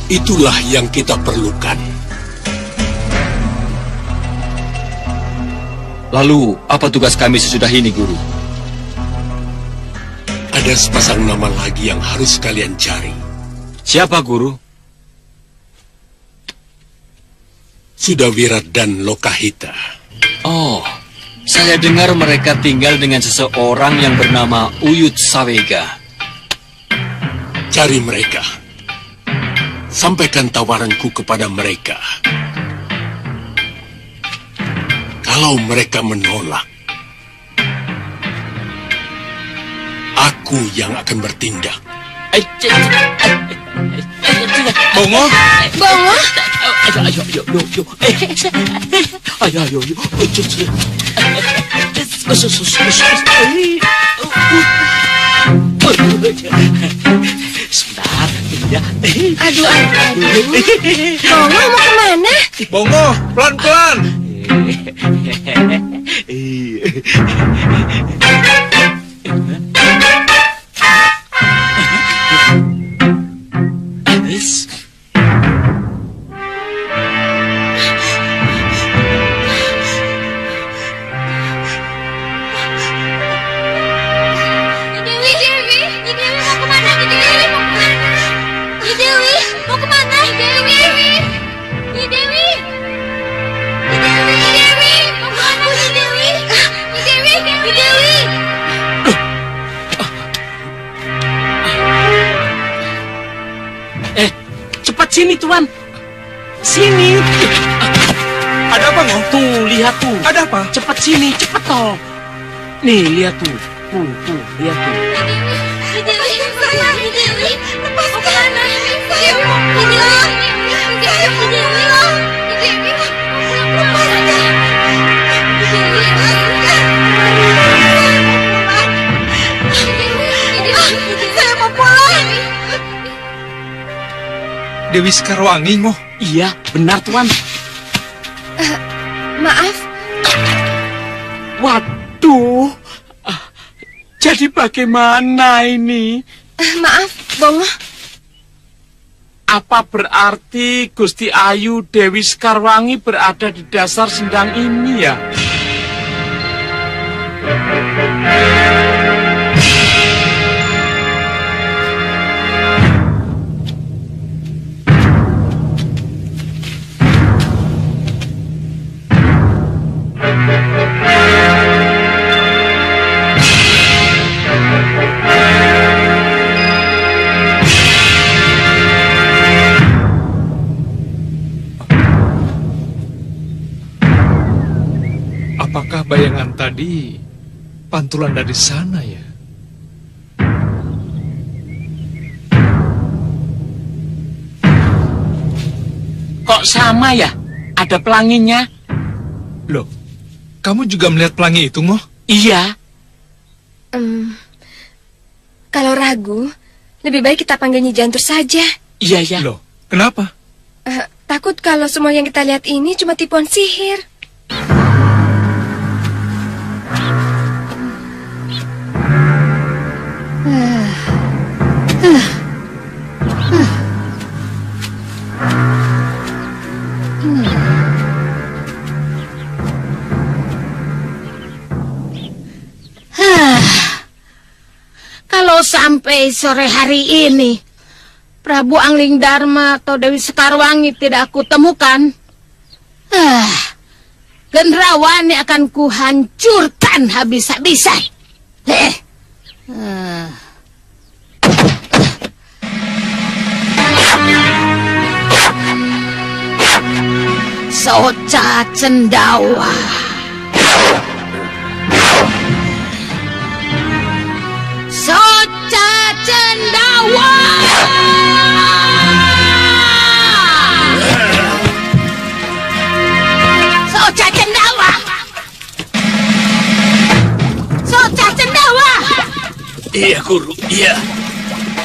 Itulah yang kita perlukan. Lalu, apa tugas kami sesudah ini, Guru? Ada sepasang nama lagi yang harus kalian cari. Siapa, Guru? Sudawira dan Lokahita. Oh, saya dengar mereka tinggal dengan seseorang yang bernama Uyut Sawega. Cari mereka. Sampaikan tawaranku kepada mereka. Kalau mereka menolak, aku yang akan bertindak. Bongo? Bongo? Ayo. Sebentar, ya. Aduh. Bongo mau kemana? Bongo, pelan-pelan. Sini, Tuan. Sini. Ada apa, Ngo? Tuh, lihat tuh. Ada apa? Cepat sini, cepat toh. Nih, lihat tuh. Tuh, lihat tuh. Dewi Sekarwangi, Ngo. Iya, benar, Tuan. Maaf. Waduh. Jadi bagaimana ini? Maaf, Bongo. Apa berarti Gusti Ayu Dewi Sekarwangi berada di dasar sendang ini ya? Apakah bayangan tadi pantulan dari sana ya? Kok sama ya? Ada pelanginya? Loh, kamu juga melihat pelangi itu, Ngo? Iya. Kalau ragu, lebih baik kita panggil Nyi Jantur saja. Iya. Loh, kenapa? Takut kalau semua yang kita lihat ini cuma tipuan sihir. Kalau sampai sore hari ini Prabu Angling Darma atau Dewi Sekarwangi tidak aku temukan, Gendrawani akan kuhancurkan habis-habisan. Soca Cendawa. Soca Cendawa. Soca Cendawa. Soca Cendawa. Iya, Guru, iya.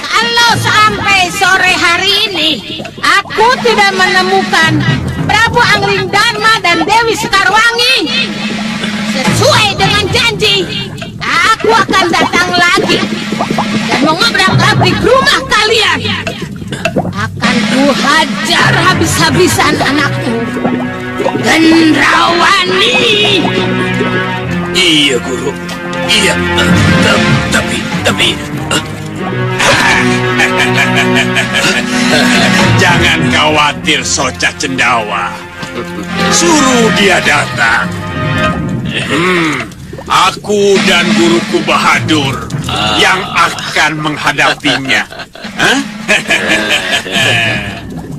Kalau sampai sore hari ini aku tidak menemukan Prabu Angling Darma dan Dewi Sekarwangi, sesuai dengan janji, aku akan datang lagi dan pabrik rumah kalian. Akan kuhajar habis-habisan anakmu, Gendrawani. Iya, Guru. Iya, tapi... Jangan khawatir, Soca Cendawa. Suruh dia datang. Aku dan guruku Bahadur yang akan menghadapinya.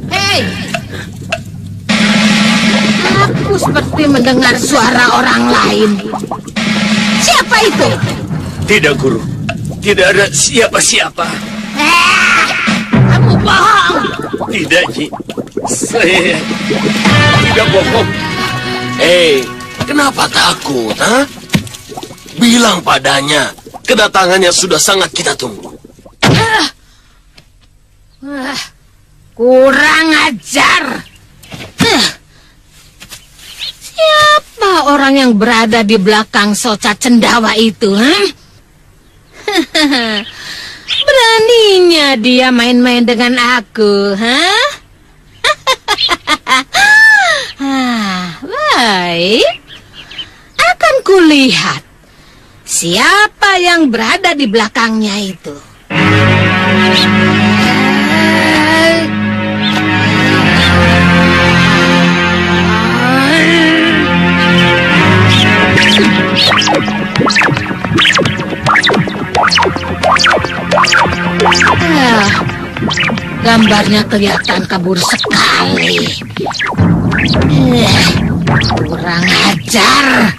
Hei, aku seperti mendengar suara orang lain. Siapa itu? Tidak, Guru. Tidak ada siapa-siapa. Kamu bohong. Tidak, Nyi. Saya tidak bohong. Kenapa takut, ha? Bilang padanya, kedatangannya sudah sangat kita tunggu. Kurang ajar. Siapa orang yang berada di belakang Soca Cendawa itu, ha? Beraninya dia main-main dengan aku, ha? Baik. Akan kulihat siapa yang berada di belakangnya itu. Gambarnya kelihatan kabur sekali. Kurang ajar.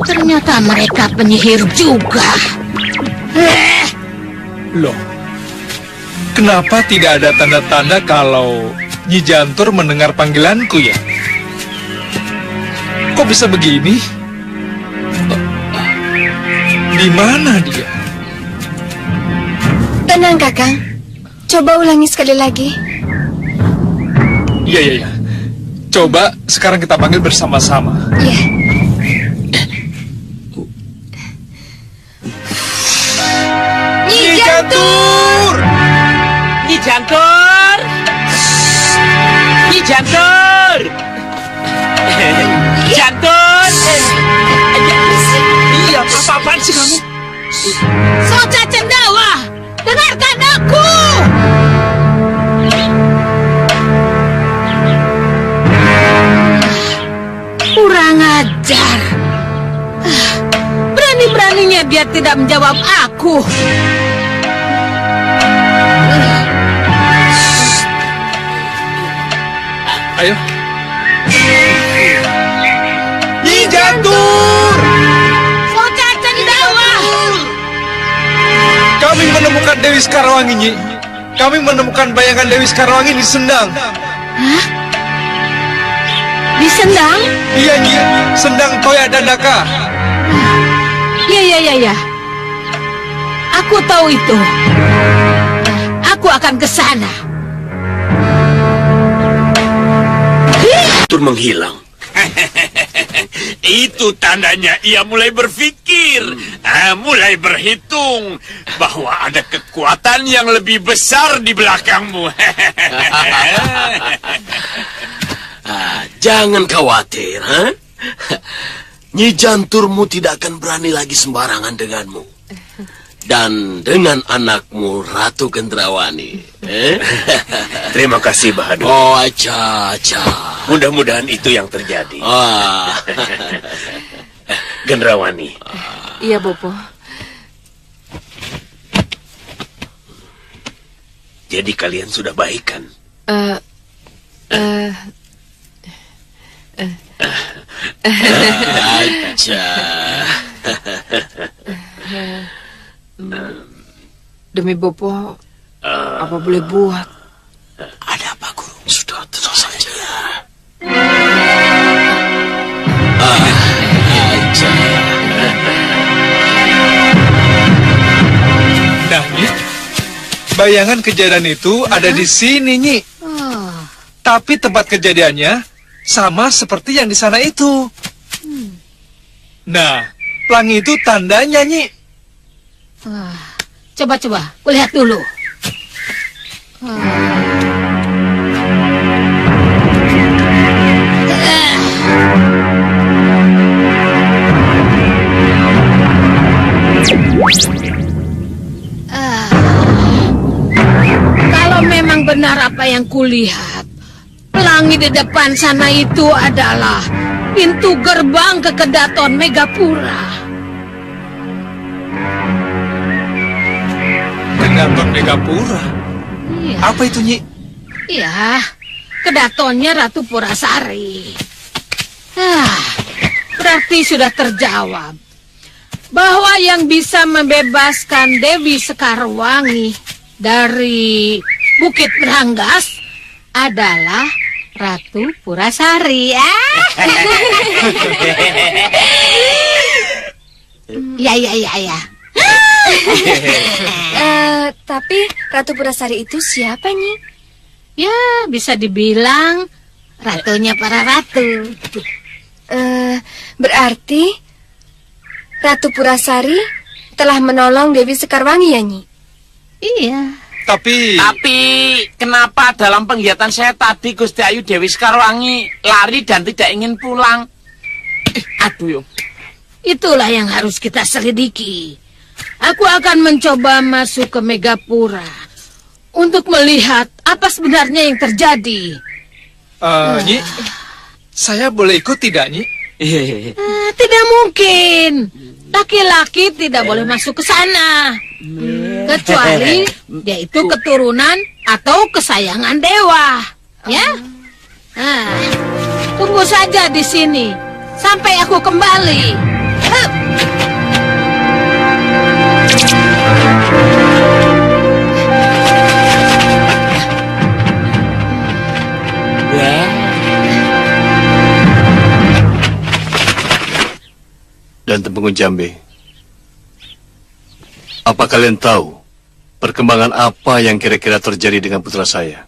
Ternyata mereka penyihir juga. Loh, kenapa tidak ada tanda-tanda kalau Nyi Jantur mendengar panggilanku ya? Kok bisa begini? Di mana dia? Tenang, Kakang. Coba ulangi sekali lagi. Iya. Coba sekarang kita panggil bersama-sama. Iya. Nyi Jantur! Nyi Jantur! Nyi Jantur! Jantur! Iya, apa-apaan sih kamu? Soca Cendawa, dengarkan aku! Kurang ajar. Berani-beraninya dia tidak menjawab aku. Ayo. Nyi Jantur! Soca Cendawa! Kami menemukan Dewi Sekarwangi, Nyi. Kami menemukan bayangan Dewi Sekarwangi di Sendang. Hah? Di Sendang? Iya, Nyi. Sendang Toya Dandaka. Ya. Aku tahu itu. Aku akan ke sana. Tur menghilang. Itu tandanya ia mulai berpikir, mulai berhitung bahwa ada kekuatan yang lebih besar di belakangmu. Jangan khawatir, ha? Nyi Janturmu tidak akan berani lagi sembarangan denganmu. Dan dengan anakmu, Ratu Gendrawani. Terima kasih, Bahadur. Oh, aja. Mudah-mudahan itu yang terjadi. Gendrawani. Iya, Bopo. Jadi kalian sudah baikan? Aja. Demi Bopo, apa boleh buat? Ada apa, Guru? Sudah, tenang saja. Aja. Nah, Nyi, bayangan kejadian itu ada di sini, Nyi. Tapi tempat kejadiannya sama seperti yang di sana itu. Nah, pelangi itu tandanya, Nyi. Coba, kulihat dulu. Kalau memang benar apa yang kulihat, pelangi di depan sana itu adalah pintu gerbang ke Kedaton Megapura. Kedaton Megapura? Iya. Apa itu, Nyi? Iya, kedatonnya Ratu Purasari. Berarti sudah terjawab bahwa yang bisa membebaskan Dewi Sekarwangi dari Bukit Beranggas adalah Ratu Purasari. Ya. Tapi Ratu Purasari itu siapa, Nyi? Ya, bisa dibilang ratunya para ratu. Berarti Ratu Purasari telah menolong Dewi Sekarwangi, ya, Nyi? Iya. Tapi kenapa dalam penglihatan saya tadi Gusti Ayu Dewi Sekarwangi lari dan tidak ingin pulang? Aduh, itulah yang harus kita selidiki. Aku akan mencoba masuk ke Megapura untuk melihat apa sebenarnya yang terjadi. Nyi, saya boleh ikut tidak, Nyi? Tidak mungkin. Laki-laki tidak boleh masuk ke sana. Kecuali dia itu keturunan atau kesayangan dewa. Ya? Tunggu saja di sini sampai aku kembali. Dan Temenggung Jambe, apa kalian tahu perkembangan apa yang kira-kira terjadi dengan putra saya?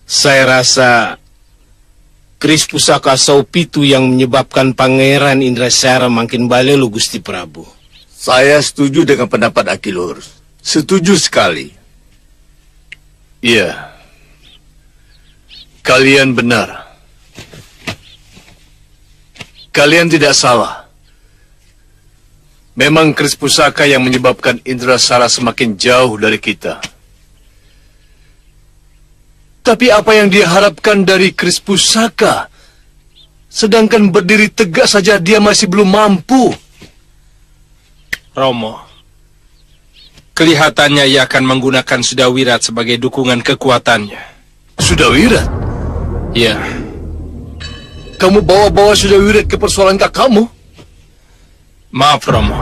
Saya rasa keris pusaka Saupitu yang menyebabkan Pangeran Indrasara makin balelo, Gusti Prabu. Saya setuju dengan pendapat Akilur. Setuju sekali. Iya. Kalian benar. Kalian tidak salah. Memang keris pusaka yang menyebabkan Indrasara semakin jauh dari kita. Tapi apa yang dia harapkan dari keris pusaka? Sedangkan berdiri tegak saja dia masih belum mampu. Romo, kelihatannya ia akan menggunakan Sudawirat sebagai dukungan kekuatannya. Sudawirat? Iya. Kamu bawa-bawa Sudawirat ke persoalan kakakmu? Maaf, Romo.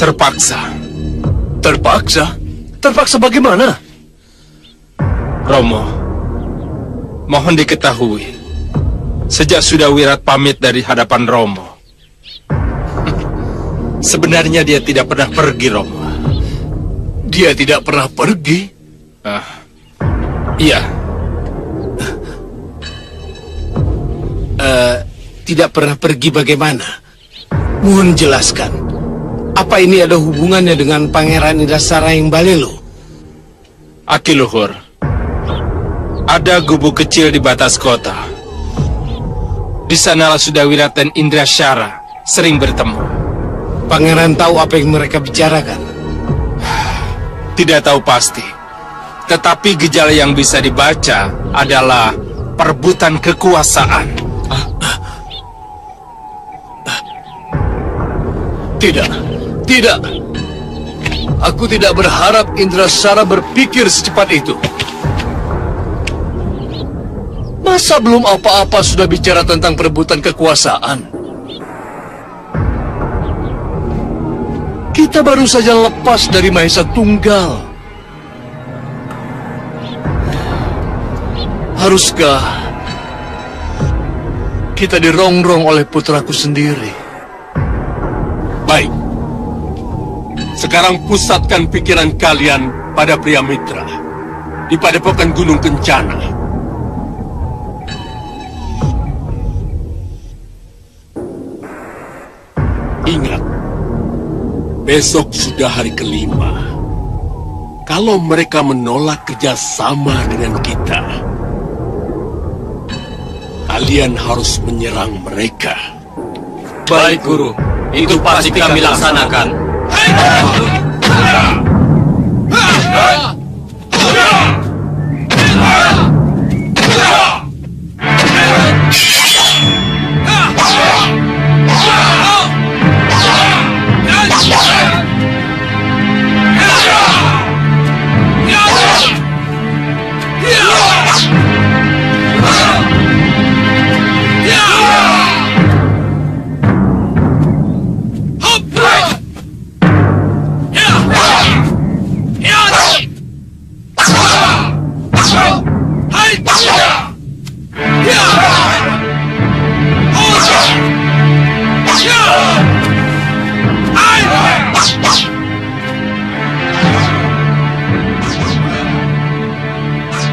Terpaksa. Terpaksa? Terpaksa bagaimana? Romo, mohon diketahui, sejak Sudawirat pamit dari hadapan Romo, sebenarnya dia tidak pernah pergi, Romo. Dia tidak pernah pergi? Iya. Tidak pernah pergi bagaimana? Mohon jelaskan. Apa ini ada hubungannya dengan Pangeran Indrasara yang balelo? Akiluhur, ada gubuk kecil di batas kota. Di sanalah Sudawirat dan Indrasara sering bertemu. Pangeran tahu apa yang mereka bicarakan? Tidak tahu pasti. Tetapi gejala yang bisa dibaca adalah perebutan kekuasaan. Tidak. Aku tidak berharap Indrasara berpikir secepat itu. Masa belum apa-apa sudah bicara tentang perebutan kekuasaan? Kita baru saja lepas dari Mahesa Tunggal. Haruskah kita dirongrong oleh putraku sendiri? Baik. Sekarang pusatkan pikiran kalian pada pria mitra di padepokan Gunung Kencana. Ingat, Besok sudah hari kelima. Kalau mereka menolak kerjasama dengan kita, kalian harus menyerang mereka. Baik, Guru. Itu pasti kami laksanakan.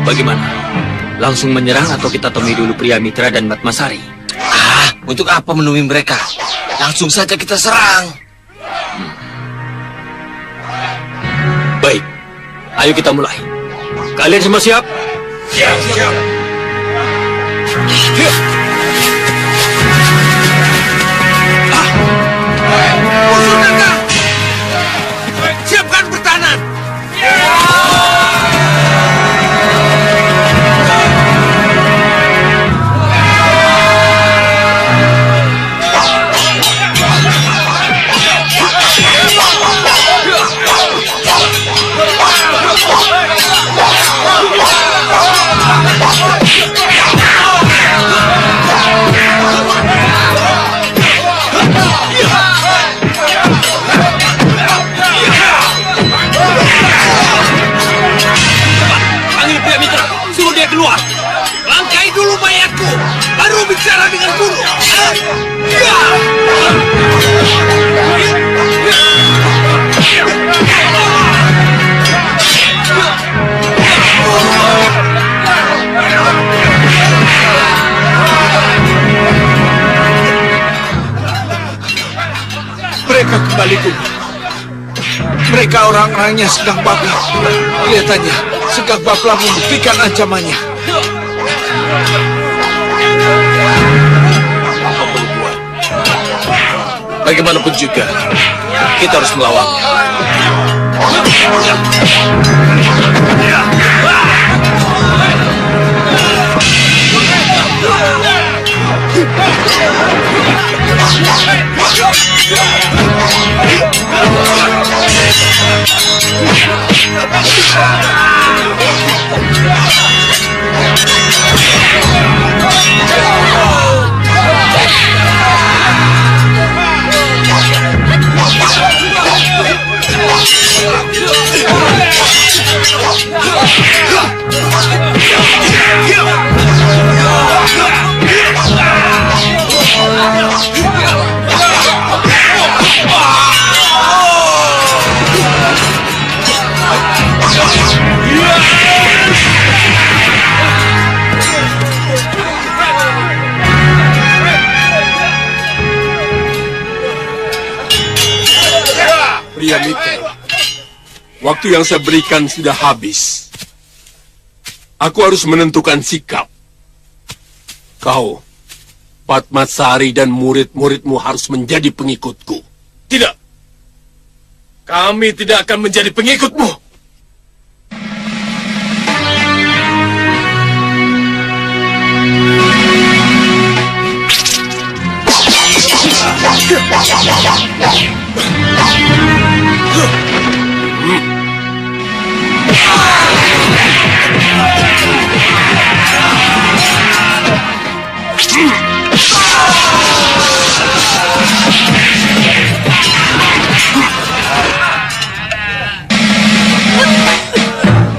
Bagaimana? Langsung menyerang atau kita temui dulu pria mitra dan Matmasari? Untuk apa menemui mereka? Langsung saja kita serang. Baik, ayo kita mulai. Kalian semua siap? Siap, siap. Musuh datang! Siapkan pertahanan! Panggil pria mitra, suruh dia keluar. Langkai dulu mayatku, baru bicara dengan guru. Mereka kembali dulu. Mereka orang-orangnya Segak Baplah. Kelihatannya Segak Baplah membuktikan ancamannya. Bagaimanapun juga, kita harus melawannya. Pria mitra, waktu yang saya berikan sudah habis. Aku harus menentukan sikap. Kau, Patmasari dan murid-muridmu harus menjadi pengikutku. Tidak. Kami tidak akan menjadi pengikutmu.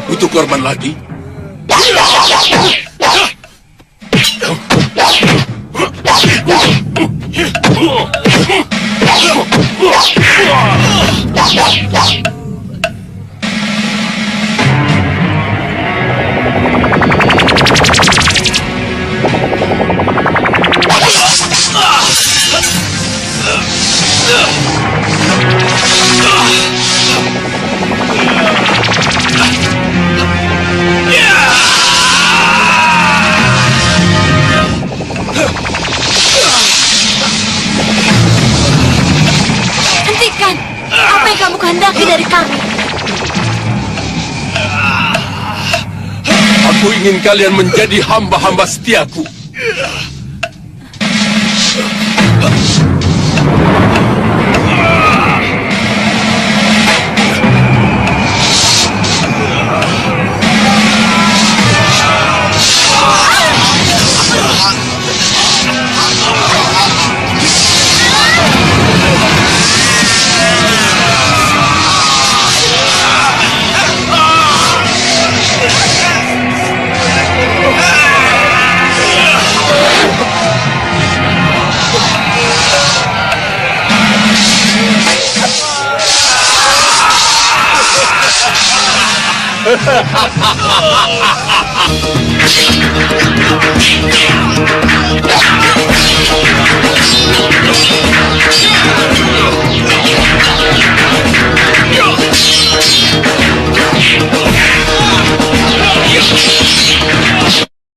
Butuh korban lagi? yang kamu kehendaki dari kami? Aku ingin kalian menjadi hamba-hamba setiaku.